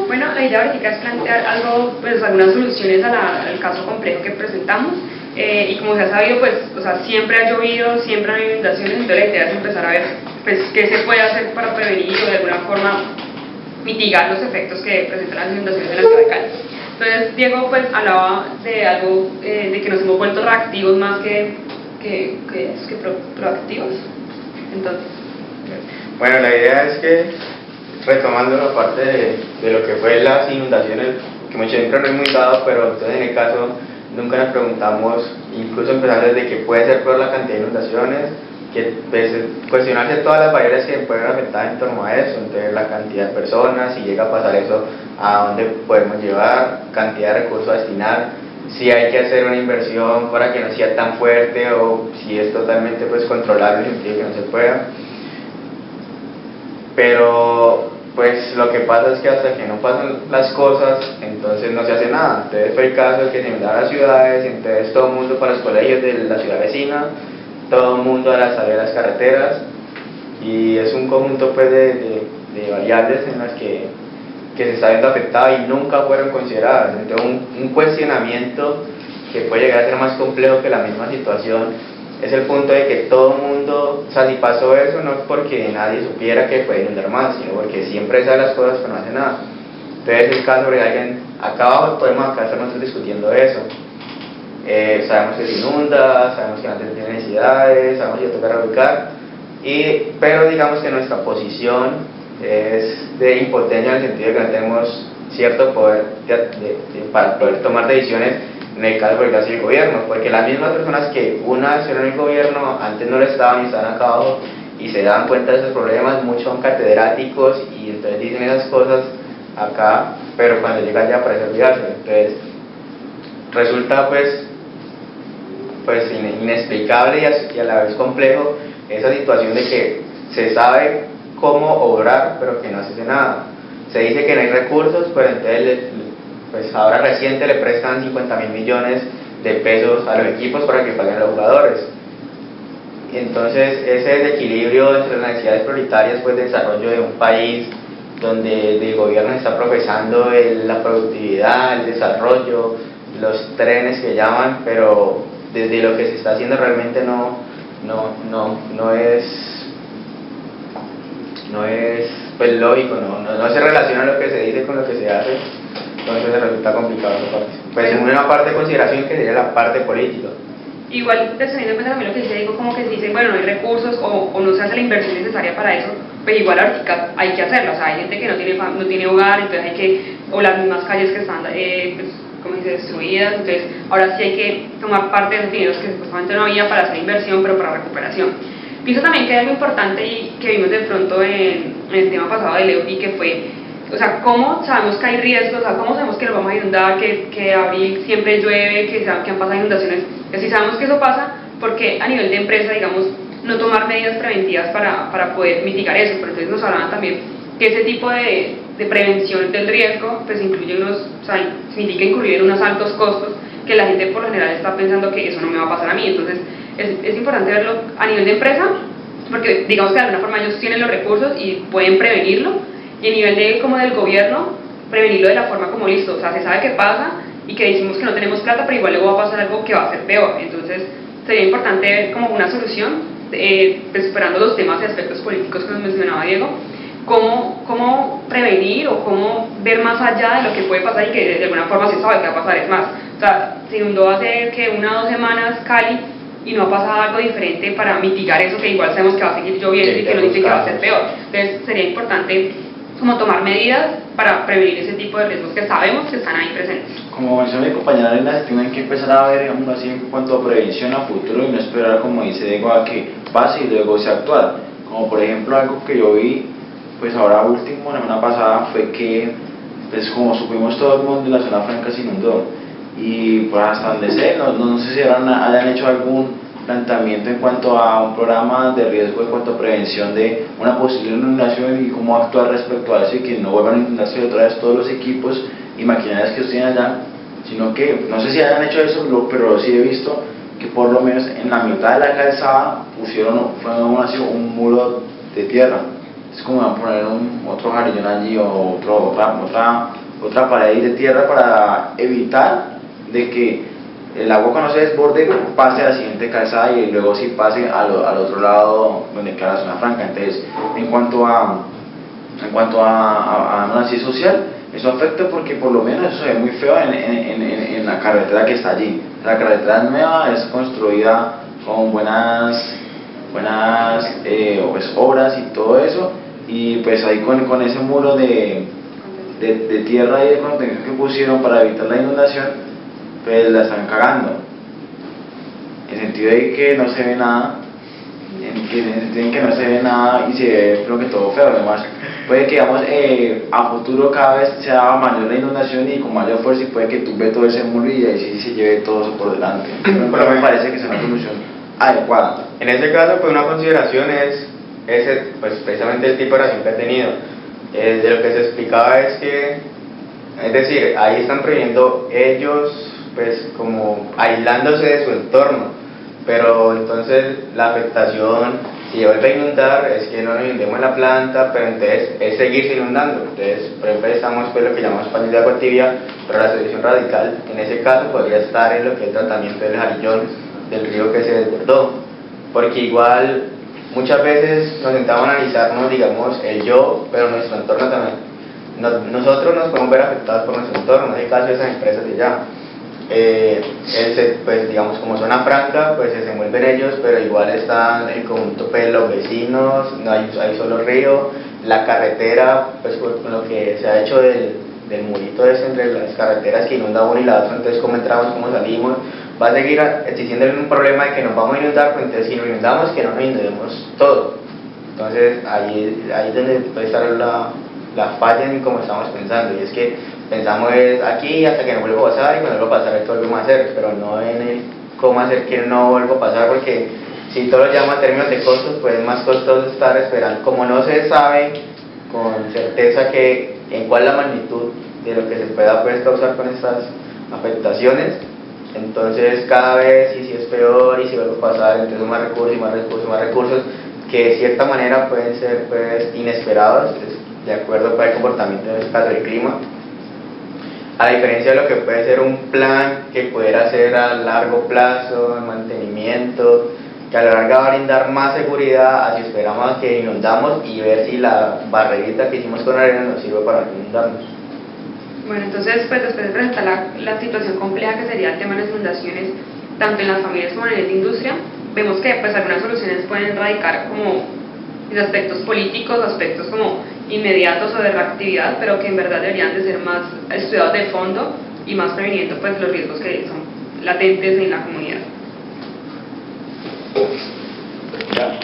Bueno, la idea ahorita es plantear algo, pues algunas soluciones al caso complejo que presentamos. Y como se ha sabido, pues, o sea, siempre ha llovido, siempre hay inundaciones, entonces la idea es empezar a ver, pues, qué se puede hacer para prevenir o de alguna forma mitigar los efectos que presentan las inundaciones en la ciudad de Cali. Entonces, Diego, pues, hablaba de algo, de que nos hemos vuelto reactivos más que proactivos. Entonces, bueno, la idea es que, retomando la parte de lo que fue las inundaciones, que mucho siempre no es muy dado, pero entonces en el caso nunca nos preguntamos, incluso empezando desde que puede ser peor la cantidad de inundaciones, que pues, cuestionarse todas las variables que pueden afectar en torno a eso, entonces la cantidad de personas, si llega a pasar eso, a dónde podemos llevar, cantidad de recursos a destinar, si hay que hacer una inversión para que no sea tan fuerte o si es totalmente pues controlable en el sentido que no se pueda. Pero pues lo que pasa es que hasta que no pasan las cosas, entonces no se hace nada. Entonces fue el caso de que se inundaron las ciudades, entonces todo el mundo para los colegios de la ciudad vecina, todo el mundo a las salidas de las carreteras, y es un conjunto pues de variables en las que se está viendo afectado y nunca fueron consideradas. Entonces un cuestionamiento que puede llegar a ser más complejo que la misma situación es el punto de que todo el mundo, o sea, si pasó eso no es porque nadie supiera que puede inundar más, sino porque siempre sabe las cosas pero no hace nada. Entonces el caso de alguien acá abajo, podemos acá estar nosotros discutiendo eso. Sabemos que se inunda, sabemos que antes tiene necesidades, sabemos que toca reubicar, pero digamos que nuestra posición es de impotencia en el sentido de que no tenemos cierto poder para poder tomar decisiones en el caso del gobierno, porque las mismas personas que una vez en el gobierno antes no lo estaban y estaban acá abajo y se dan cuenta de esos problemas, muchos son catedráticos y entonces dicen esas cosas acá, pero cuando llegan ya parece olvidarse. Entonces resulta pues inexplicable y a la vez complejo esa situación de que se sabe cómo obrar pero que no se hace nada. Se dice que no hay recursos, pero entonces pues ahora reciente le prestan 50.000 millones de pesos a los equipos para que paguen a los jugadores. Y entonces ese desequilibrio entre las necesidades prioritarias pues, de desarrollo de un país donde el gobierno está profesando la productividad, el desarrollo, los trenes que llaman, pero desde lo que se está haciendo realmente no es pues lógico, no se relaciona lo que se dice con lo que se hace. Entonces resulta complicado esa parte. Pues en una parte de consideración que sería la parte política. Igual, teniendo en cuenta también lo que dice, digo, como que se dicen, bueno, no hay recursos o no se hace la inversión necesaria para eso, pues igual ahorita hay que hacerlo. O sea, hay gente que no tiene hogar, entonces hay que, o las mismas calles que están, pues, como dice, destruidas, entonces ahora sí hay que tomar parte de los dineros que supuestamente no había para hacer inversión, pero para recuperación. Pienso también que hay algo importante y que vimos de pronto en el tema pasado de Leo y que fue, o sea, cómo sabemos que hay riesgos, o sea, cómo sabemos que nos vamos a inundar, que abril siempre llueve, que han pasado inundaciones, que si sabemos que eso pasa, porque a nivel de empresa, digamos, no tomar medidas preventivas para poder mitigar eso. Pero entonces nos hablaban también que ese tipo de prevención del riesgo, pues incluye o sea, significa incluir unos altos costos, que la gente por lo general está pensando que eso no me va a pasar a mí. Entonces es importante verlo a nivel de empresa, porque digamos que de alguna forma ellos tienen los recursos y pueden prevenirlo, y a nivel del gobierno, prevenirlo de la forma como listo, o sea, se sabe qué pasa y que decimos que no tenemos plata, pero igual luego va a pasar algo que va a ser peor. Entonces sería importante ver como una solución, pues, superando los temas y aspectos políticos que nos mencionaba Diego, cómo prevenir o cómo ver más allá de lo que puede pasar y que de alguna forma se sabe que va a pasar. Es más, o sea, se inundó hace que 1 o 2 semanas Cali y no ha pasado algo diferente para mitigar eso, que igual sabemos que va a seguir lloviendo y que nos dice que va a ser peor. Entonces sería importante como tomar medidas para prevenir ese tipo de riesgos que sabemos que están ahí presentes. Como mencionó mi compañera Elena, se tienen que empezar a ver, digamos así, en cuanto a prevención a futuro y no esperar, como dice Diego, a que pase y luego se actuar. Como por ejemplo algo que yo vi, pues ahora último, la semana pasada, fue que, pues como supimos todo el mundo, la zona franca se inundó. Y pues hasta donde sé, no sé si hayan hecho algún planteamiento en cuanto a un programa de riesgo en cuanto a prevención de una posible inundación y cómo actuar respecto a eso y que no vuelvan a inundarse otra vez todos los equipos y maquinarias que tienen allá, sino que, no sé si hayan hecho eso, pero sí he visto que por lo menos en la mitad de la calzada pusieron un muro de tierra, es como van a poner otro jarillón allí o otra pared de tierra para evitar de que el agua cuando se desborde pase a la siguiente calzada y luego sí pase al otro lado donde queda la zona franca. Entonces, en cuanto a así social, eso afecta porque por lo menos eso se ve muy feo en la carretera que está allí. La carretera es nueva, es construida con buenas pues, obras y todo eso, y pues ahí con ese muro de tierra y de contención que pusieron para evitar la inundación, pues la están cagando, en el sentido de que no se ve nada, que no se ve nada y se ve creo que todo feo. Además puede que digamos a futuro cada vez sea mayor la inundación y con mayor fuerza, y puede que tumbe todo ese muro y ahí sí se lleve todo eso por delante. Pero me parece que es una solución adecuada. En ese caso, pues una consideración es pues precisamente el tipo de relación que ha tenido. De lo que se explicaba es que, es decir, ahí están previendo ellos, pues como aislándose de su entorno, pero entonces la afectación, si vuelve a inundar, es que no nos inundemos en la planta, pero entonces es seguirse inundando. Entonces, por ejemplo, estamos pues lo que llamamos paños de agua tibia, pero la solución radical en ese caso podría estar en lo que es el tratamiento del jarillón del río que se desbordó, porque igual muchas veces nos sentamos a analizarnos, digamos, el yo, pero nuestro entorno también. Nosotros nos podemos ver afectados por nuestro entorno, en el caso de esas empresas de allá. Pues digamos, como zona franca, pues se desenvuelven ellos, pero igual están el conjunto pues los vecinos, no hay solo río, la carretera, pues con lo que se ha hecho del murito ese entre las carreteras que inunda una y la otra, entonces cómo entramos, cómo salimos, va a seguir existiendo un problema de que nos vamos a inundar, pues entonces si nos inundamos, que no nos inundemos todo. Entonces ahí es donde puede estar la falla en cómo estamos pensando, y es que pensamos es aquí hasta que no vuelva a pasar, y cuando vuelva a pasar esto volvemos a hacer, pero no en el cómo hacer que no vuelva a pasar, porque si todo lo llama a términos de costos, pues es más costoso estar esperando, como no se sabe con certeza que en cuál es la magnitud de lo que se pueda pues causar con estas afectaciones, entonces cada vez y si es peor y si vuelve a pasar, entonces más recursos y más recursos, más recursos que de cierta manera pueden ser pues inesperados de acuerdo con el comportamiento del clima, a diferencia de lo que puede ser un plan que pudiera ser a largo plazo, el mantenimiento, que a la larga va a brindar más seguridad a si esperamos que inundamos y ver si la barrerita que hicimos con arena nos sirve para inundarnos. Bueno, entonces, pues después de presentar la situación compleja que sería el tema de las inundaciones, tanto en las familias como en la industria, vemos que pues algunas soluciones pueden radicar como en aspectos políticos, aspectos como inmediatos o de reactividad, pero que en verdad deberían de ser más estudiados de fondo y más previniendo pues los riesgos que son latentes en la comunidad. Ya.